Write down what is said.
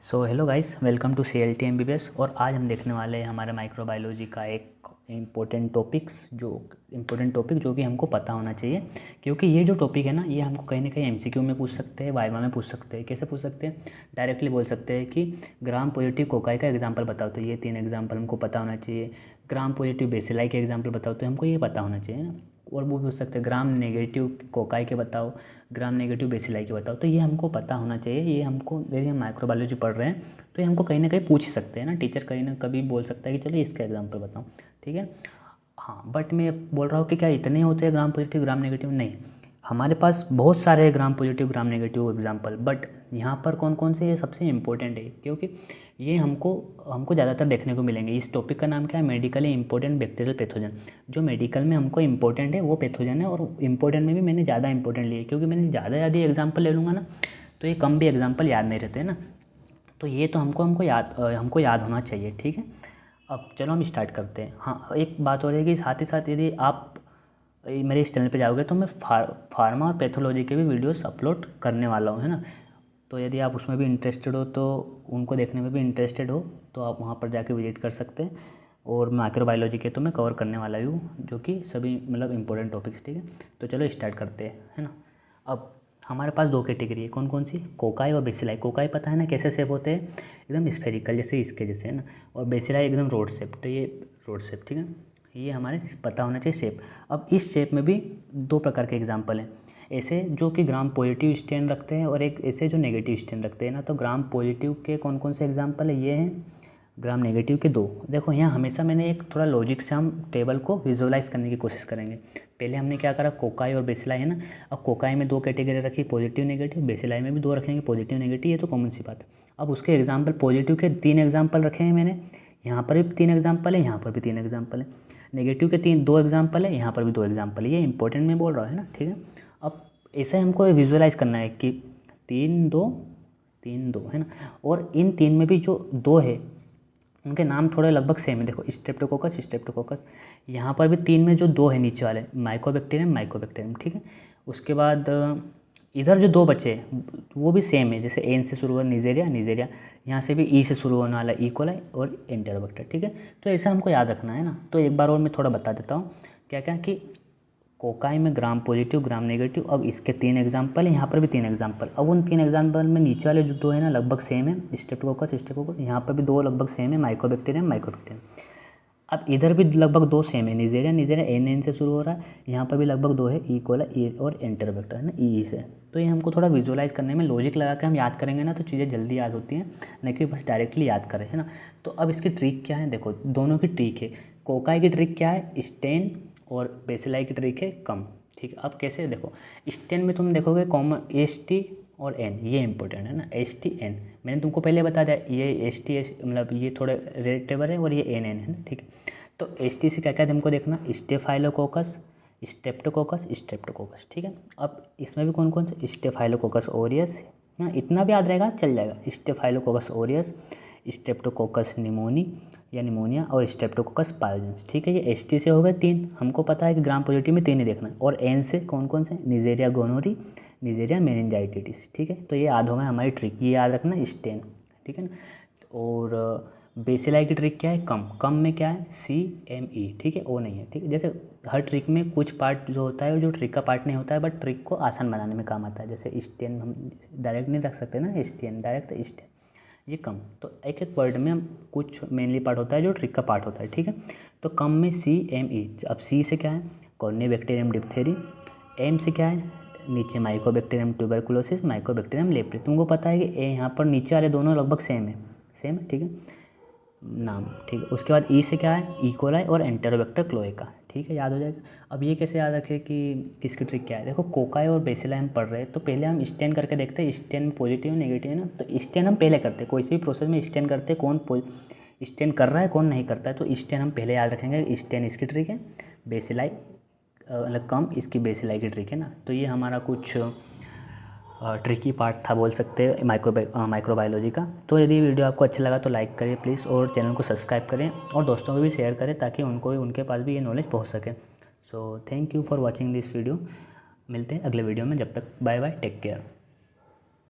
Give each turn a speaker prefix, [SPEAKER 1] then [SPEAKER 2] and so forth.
[SPEAKER 1] So hello guys, welcome to CLT MBBS। और आज हम देखने वाले हैं हमारे माइक्रोबायोलॉजी का एक इम्पोर्टेंट टॉपिक जो कि हमको पता होना चाहिए, क्योंकि ये जो टॉपिक है ना, ये हमको कहीं ना कहीं MCQ में पूछ सकते हैं, वाइवा में पूछ सकते हैं। कैसे पूछ सकते हैं? डायरेक्टली बोल सकते हैं कि ग्राम पॉजिटिव कोकाई का एग्जाम्पल बताओ, तो ये 3 एग्जाम्पल हमको पता होना चाहिए। ग्राम पॉजिटिव बेसिलाई के एग्जाम्पल बताओ, तो हमको ये पता होना चाहिए ना। और वो पूछ सकते हैं ग्राम नेगेटिव कोकाई के बताओ, ग्राम नेगेटिव बेसिलाई के बताओ, तो ये हमको पता होना चाहिए। ये हमको, यदि हम माइक्रोबायोलॉजी पढ़ रहे हैं तो ये हमको कहीं ना कहीं पूछ ही सकते हैं ना। टीचर कहीं ना कभी बोल सकता है कि चलो इसका एग्जाम्पल बताओ, ठीक है। हाँ, बट मैं बोल रहा हूँ कि क्या इतने होते हैं ग्राम पॉजिटिव ग्राम नेगेटिव? नहीं, हमारे पास बहुत सारे gram positive gram negative example, but यहाँ पर कौन कौन से ये सबसे इम्पोर्टेंट है, क्योंकि ये हमको हमको ज़्यादातर देखने को मिलेंगे। इस टॉपिक का नाम क्या है? Medically important bacterial pathogen. जो मेडिकल में हमको इंपॉर्टेंट है वो पैथोजन है, और इम्पोर्टेंट में भी मैंने ज़्यादा इंपॉर्टेंट लिए, क्योंकि मैंने ज़्यादा एग्जाम्पल ले लूँगा ना, तो ये कम भी एग्जाम्पल याद नहीं रहते ना। तो ये तो हमको याद होना चाहिए, ठीक है। अब चलो हम स्टार्ट करते हैं। हाँ, एक बात हो रही है कि साथ ही साथ यदि आप मेरे इस चैनल पे जाओगे तो मैं फार्मा और पैथोलॉजी के भी वीडियोस अपलोड करने वाला हूँ, है ना। तो यदि आप उसमें भी इंटरेस्टेड हो, तो उनको देखने में भी इंटरेस्टेड हो, तो आप वहाँ पर जाके विजिट कर सकते हैं। और माइक्रोबायोलॉजी के तो मैं कवर करने वाला ही हूँ, जो कि सभी मतलब इंपॉर्टेंट टॉपिक्स, ठीक है। तो चलो स्टार्ट करते हैं, है ना। अब हमारे पास 2 कैटेगरी है, कौन कौन सी? कोकाई और बेसिलाई। कोकाई पता है ना कैसे शेप होते हैं? एकदम स्फेरिकल, जैसे इसके जैसे, है ना। और बेसिलाई एकदम रोड शेप, तो ये रोड शेप, ठीक है। ये हमारे पता होना चाहिए शेप। अब इस शेप में भी 2 प्रकार के एग्जाम्पल हैं, ऐसे जो कि ग्राम पॉजिटिव स्टैंड रखते हैं और एक ऐसे जो नेगेटिव स्टैंड रखते हैं ना। तो ग्राम पॉजिटिव के कौन कौन से एग्जाम्पल है? ये हैं। ग्राम नेगेटिव के 2। देखो यहाँ हमेशा मैंने एक थोड़ा लॉजिक से हम टेबल को विजुअलाइज करने की कोशिश करेंगे। पहले हमने क्या करा, कोकाई और बेसिलाई, है ना। अब कोकाई में 2 कैटेगरी रखी, पॉजिटिव नेगेटिव। बेसिलाई में भी 2 रखेंगे, पॉजिटिव नेगेटिव, ये तो कॉमन सी बात है। अब उसके एग्जाम्पल पॉजिटिव के 3 एग्जाम्पल रखे हैं मैंने। यहाँ पर भी 3 एग्जाम्पल है, यहाँ पर भी 3 एग्जाम्पल है। नेगेटिव के 2 एग्जाम्पल है, यहाँ पर भी 2 एग्जाम्पल है। ये इंपॉर्टेंट में बोल रहा है ना, ठीक है। अब ऐसे हमको विजुअलाइज करना है कि 3 2 3 2, है ना। और इन 3 में भी जो 2 है उनके नाम थोड़े लगभग सेम है। देखो, स्ट्रेप्टोकोकस। यहाँ पर भी 3 में जो 2 है नीचे वाले, माइकोबैक्टीरियम, ठीक है। उसके बाद इधर जो 2 बचे वो भी सेम है, जैसे एन से शुरू हुआ निजेरिया, यहाँ से भी ई से शुरू होने वाला इकोलाई और एंटेरोबैक्टर, ठीक है। तो ऐसा हमको याद रखना है ना। तो एक बार और मैं थोड़ा बता देता हूँ क्या क्या, कि कोकाई में ग्राम पॉजिटिव ग्राम नेगेटिव। अब इसके 3 एग्जाम्पल है, यहाँ पर भी 3 एग्जाम्पल। अब उन 3 एग्जाम्पल में नीचे वाले जो 2 है ना लगभग सेम है, स्ट्रेप्टोकोकस, यहाँ पर भी 2 लगभग सेम है, माइकोबैक्टीरियम। अब इधर भी लगभग 2 सेम है, निजेरिया एन से शुरू हो रहा है, यहाँ पर भी लगभग 2 है, ई और एंटेरोबैक्टर, है ना, ई से। तो ये हमको थोड़ा विजुअलाइज करने में लॉजिक लगा के हम याद करेंगे ना, तो चीज़ें जल्दी याद होती हैं, न कि बस डायरेक्टली याद करें, है ना। तो अब इसकी ट्रिक क्या है? देखो, दोनों की ट्रिक है। कोकाई की ट्रिक क्या है? स्टेन। और बेसिलाई की ट्रिक है कम, ठीक है। अब कैसे? देखो, स्टेन में तुम देखोगे कॉमन ST और N, ये इंपॉर्टेंट है ना, ST N। मैंने तुमको पहले बता दिया, ये ST मतलब ये थोड़े रिलेटेबल है, और ये NN है ना, ठीक है। तो ST से क्या क्या है हमको देखना, स्टेफाइलोकोकस, स्ट्रेप्टोकोकस, ठीक है। अब इसमें भी कौन कौन से? स्टेफाइलोकोकस ओरियस, हाँ, इतना भी याद रहेगा चल जाएगा। स्टेफाइलोकोकस ओरियस, स्ट्रेप्टोकोकस निमोनिया और स्ट्रेप्टोकोकस पायोजेंस, ठीक है। ये ST से हो गए 3, हमको पता है कि ग्राम पॉजिटिव में 3 ही देखना है। और N से कौन कौन से? निजेरिया गोनोरी, निजेरिया मेनिनजाइटिस, ठीक है। तो ये याद होगा हमारी ट्रिक, ये याद रखना, स्टेन, ठीक है ना। और बेसिलाई की ट्रिक क्या है? कम में क्या है? CME, ठीक है, ओ नहीं है, ठीक है। जैसे हर ट्रिक में कुछ पार्ट जो होता है वो जो ट्रिक का पार्ट नहीं होता है, बट ट्रिक को आसान बनाने में काम आता है। जैसे स्टेन हम डायरेक्ट नहीं रख सकते ना, स्टेन डायरेक्ट, स्टेन ये कम। तो एक एक वर्ड में हम कुछ मेनली पार्ट होता है जो ट्रिक का पार्ट होता है, ठीक है। तो कम में CME। अब C से क्या है? Corynebacterium diphtheriae. M से क्या है? नीचे माइकोबैक्टीरियम ट्यूबरकुलोसिस, माइकोबैक्टीरियम लेप्रे। तुमको पता है कि यहाँ पर नीचे वाले दोनों लगभग सेम है, ठीक है नाम, ठीक है। उसके बाद ई से क्या है? इकोलाई और एंटेरोबैक्टर क्लोएका, ठीक है, याद हो जाएगा। अब ये कैसे याद रखें कि इसकी ट्रिक क्या है? देखो, कोकाई और बेसिलाई हम पढ़ रहे हैं, तो पहले हम स्टेन करके देखते हैं, स्टेन पॉजिटिव नेगेटिव है ना। तो स्टेन हम पहले करते हैं, कोई भी प्रोसेस में स्टेन करते हैं, कौन स्टेन कर रहा है कौन नहीं करता है। तो स्टेन हम पहले याद रखेंगे, स्टेन इसकी ट्रिक है, बेसिलाई मतलब कम इसकी बेसिलाई की ट्रिक है ना। तो ये हमारा कुछ ट्रिकी पार्ट था बोल सकते हैं माइक्रोबायोलॉजी का। तो यदि वीडियो आपको अच्छा लगा तो लाइक करिए प्लीज़, और चैनल को सब्सक्राइब करें, और दोस्तों को भी शेयर करें, ताकि उनके पास भी ये नॉलेज पहुंच सके। So thank you for watching this video. मिलते हैं अगले वीडियो में, जब तक बाय बाय, टेक केयर।